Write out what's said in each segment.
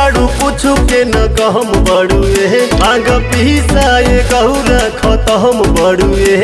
बाड़ू कुछु के न कहम बड़ुए भांग पीसाए गौरा खतम बड़ुए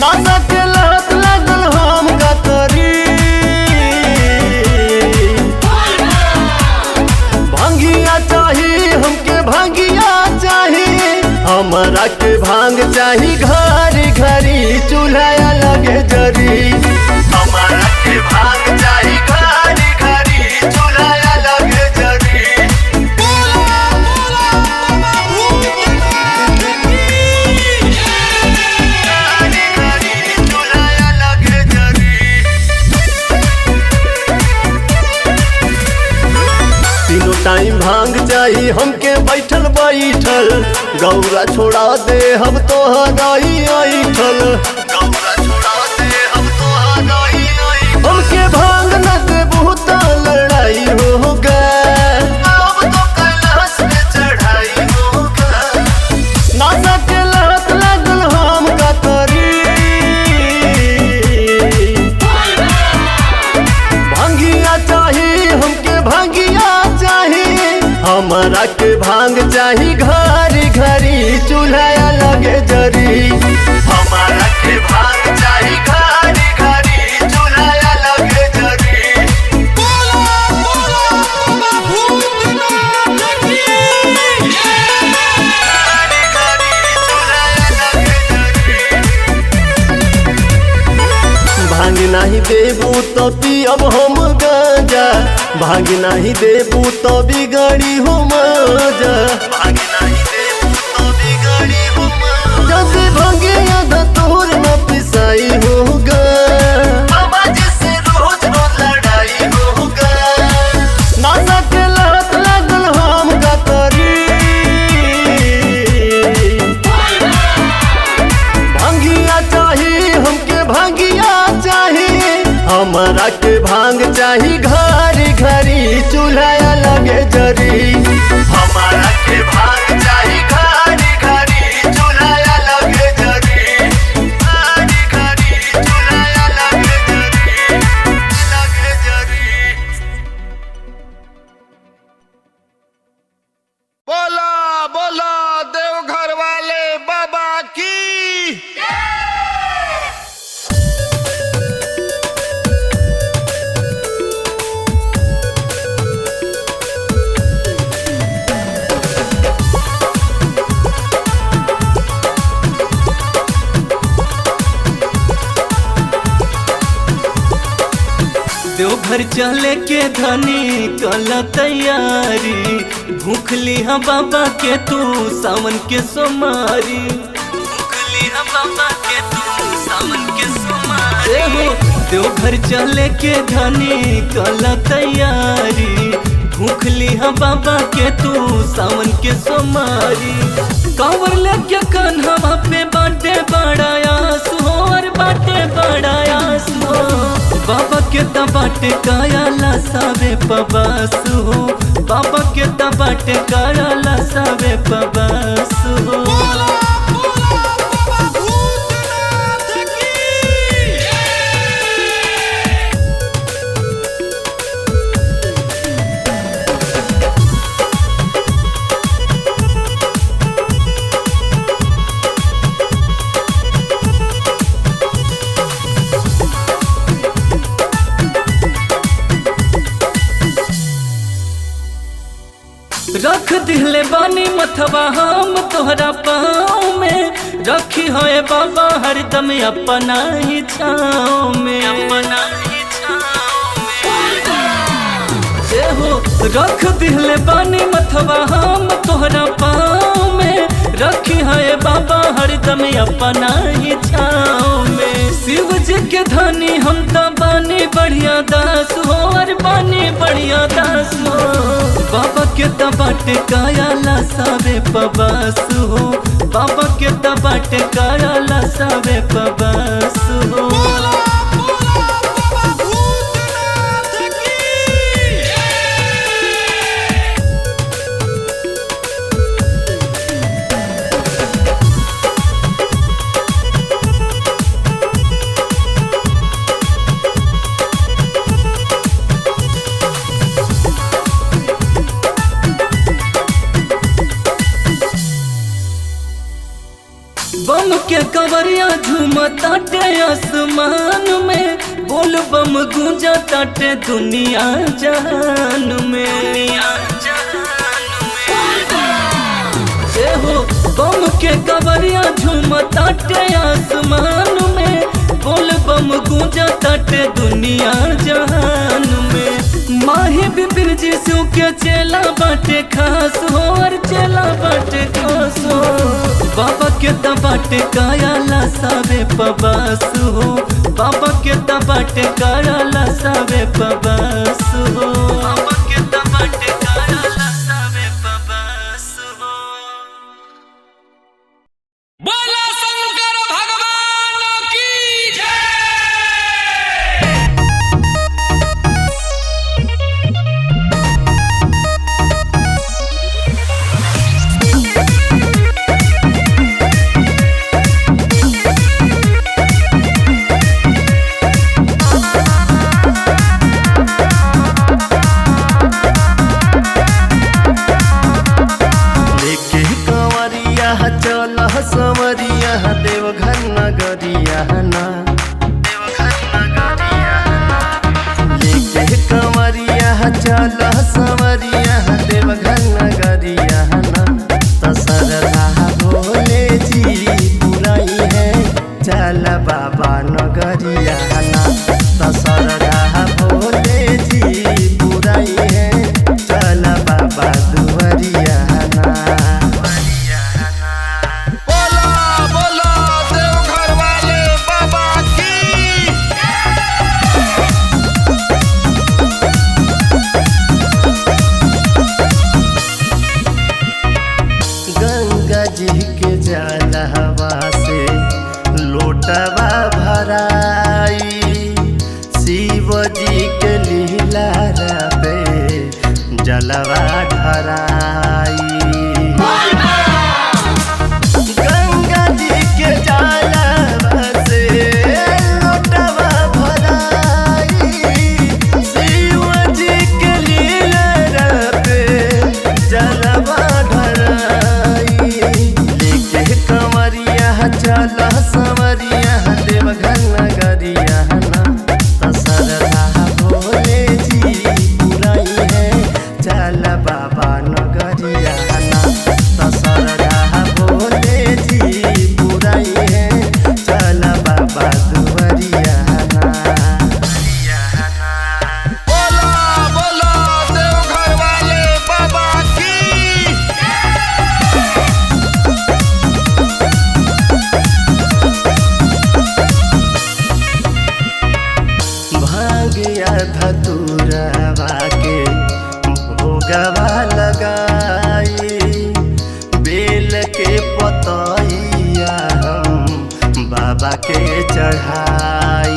नाना के लत लागल हम का करी भांगिया चाही हमके भांगिया चाही हमारा के भांग चाही घरी घरी चूल्हा लगे जरी हमारा के भांग चाही घरी घरी चूल्हा लगे जरी घरी घरी चूल्हा लगे जरी तीनों टाइम भांग चाहिए हमके बैठल बैठल गौरा छोड़ा दे हम तो हगाई ऐठल गौरा छोड़ा दे हम तो हगाई ऐठल हमके भांग न दे बहुत लड़ाई होगा अब तो कैलाश पे चढ़ाई होगा नाना के लत लागल हम का करी भांगिया चाही हमके भांगिया चाही हमारा के भांग चाही घरी घरी चूल्हा लगे जरी हमारा के भांग चाही घरी घरी चूल्हा लगे जरी घरी घरी चूल्हा लगे जरी भांग नहीं देबू तो पियब हम गांजा भांग नहीं देबू तो बिगड़ी हो मजा भांग नहीं देबू तो बिगड़ी हो मजा जैसे भांगे याद तोर न पिसाई होगा बाबा जी से रोज रोज लड़ाई होगा नाना के लत लागल हम का करी भांगिया चाही हमके भांगिया चाही हमारा के भांग चाही घरी घरी चूल्हा लगे जरी हमारा के भांग चाही घरी घरी चूल्हा लगे जरी घरी घरी चूल्हा लगे जरी बोला बोला देवघर वाले बाबा की देवघर चले के धनी कल तैयारी भूख लिहा बाबा के तू सावन के सोमारी भूख लिहा बाबा के तू सावन के सोमारी हो देवघर चले के धनी कल तैयारी भूख लिहा बाबा के तू सावन के सोमारी कांवर लेके कान्हा पे बाटे बड़ा आस हो और बाटे बड़ा आस हो बाबा के तबाटे काया लसावे पबास हो बाबा के तबाटे काया लसावे पबास हो रख दिले बानी मथवा हम तोहरा पाँव में रखी होए बाबा हरदम अपना ही छाँव में अपना ही छाँव में हो रख दिले बानी मथवा हम तोहरा पाँव में रखी है बाबा हरदम अपना ही छाँव में शिव जी के धनी हम तो बानी बढ़िया दास हो और बानी बढ़िया दास हो बाबा के तबाटे काया लसावे पबास हो बाबा के तबाटे काया लसावे पबास हो कवरिया झूमताटे आसमान में, बोल बम गूंजताटे दुनिया जहान में। हो बम के कवरिया झूमताटे आसमान में, बोल बम गूंजताटे दुनिया जहान में। माही बिपिन जीसू के चेला बाटे खास हो, और चेला बाटे खास हो। बाबा के तबाटे काया लसावे पबास हो, बाबा के तबाटे काया लसावे पबास हो, बाबा के तबाटे काया लसावे पबास हो। बोला शंकर भगवान की जय। लेके कंवरिया चल संवरिया देवघर नगरिया ना, देवघर नगरिया ना। लेके कंवरिया चल संवरिया देवघर नगरिया ना। तो सरधा भोले जी पुराई है चल बाबा नगरिया ना। तो सरधा भोले जी पुराई है चल बाबा दुवरिया ना। बोला बोला देवघर वाले बाबा की। गंगा जी के जलवा से लोटवा भराई, शिव जी के लीला पे जलवा ढराई। गंगा जी के जलवा से लोटवा भराई, शिव जी के लीला पे जलवा ढराई। लेके कंवरिया चल संवरिया देवघर नगरिया ना। तो सरधा भोले जी पुराई है चल बाबा नगरिया ना। तो सरधा भोले जी पुराई है चल बाबा दुवरिया ना। बोला बोला देवघर वाले बाबा की। भांगिया धतुरवा के भोगवा लगाई, बेल के पतैया हम बाबा के चढ़ाई।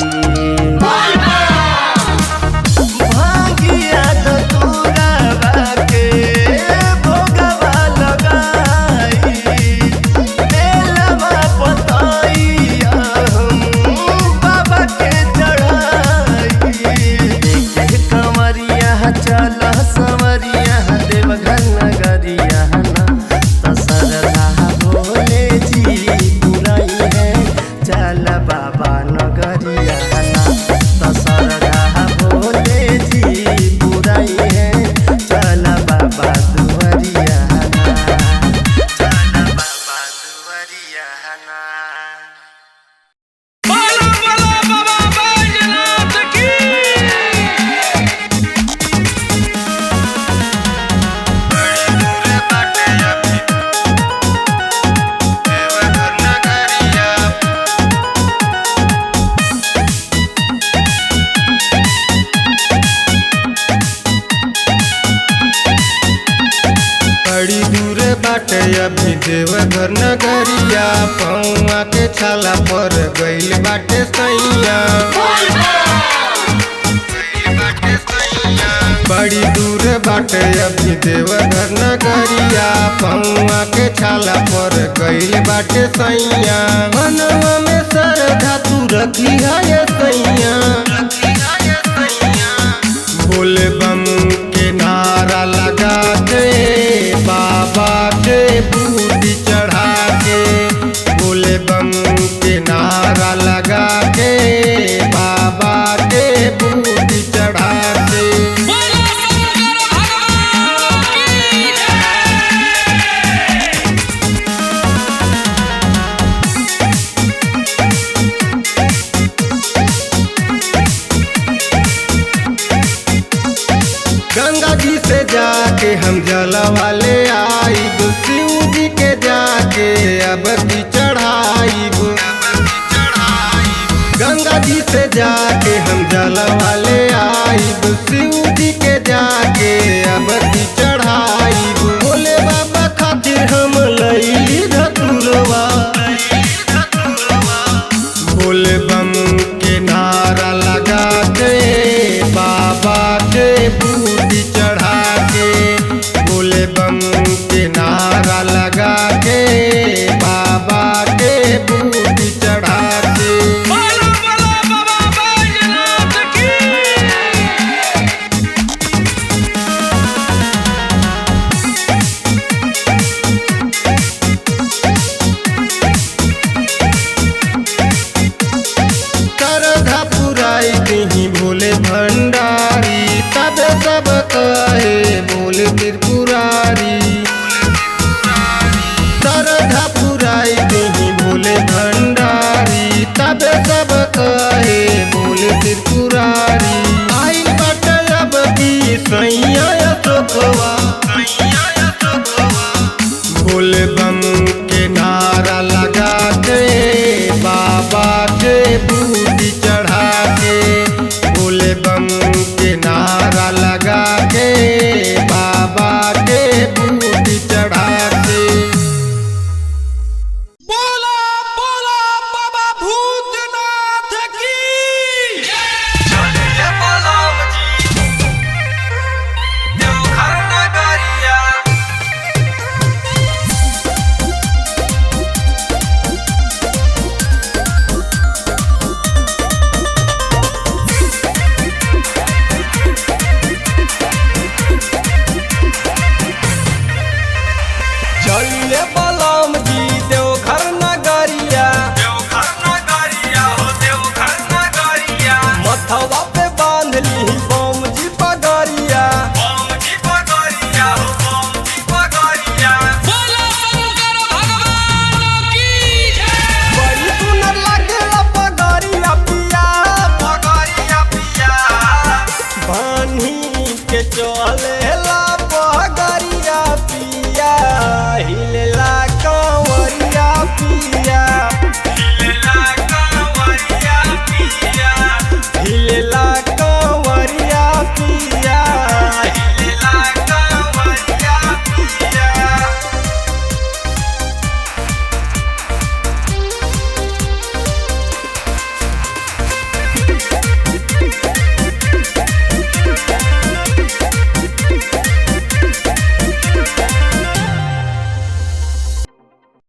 भांगिया धतुरवा के भोगवा लगाई, बेलवा पतैया हम बाबा के चढ़ाई। लेके कंवरिया चल संवरिया देवघर नगरिया ना। तो सरधा भोले जी पुराई है चल बाबा नगरिया ना। तो सरधा भोले जी पुराई है चल बाबा दुवरिया ना। चल बाबा दुवरिया ना। बोला बोला बाबा बैजनाथ की। बड़ी दूर बाटे अभी देवघर नगरिया, पौआ के छाला पर गइल बाटे सैया। बड़ी दूर बाटे अभी देवघर नगरिया, पौआ के छाला पर गइल बाटे सैया। मनवा में श्रद्धा तू रखी है सैया, बोले बम के नारा लगा के बाबा के बूटी चढ़ा के, बोले बम के हम जलवा ले आइब, शिव जी के जाके अब की चढ़ाइब, गंगा जी से जाके हम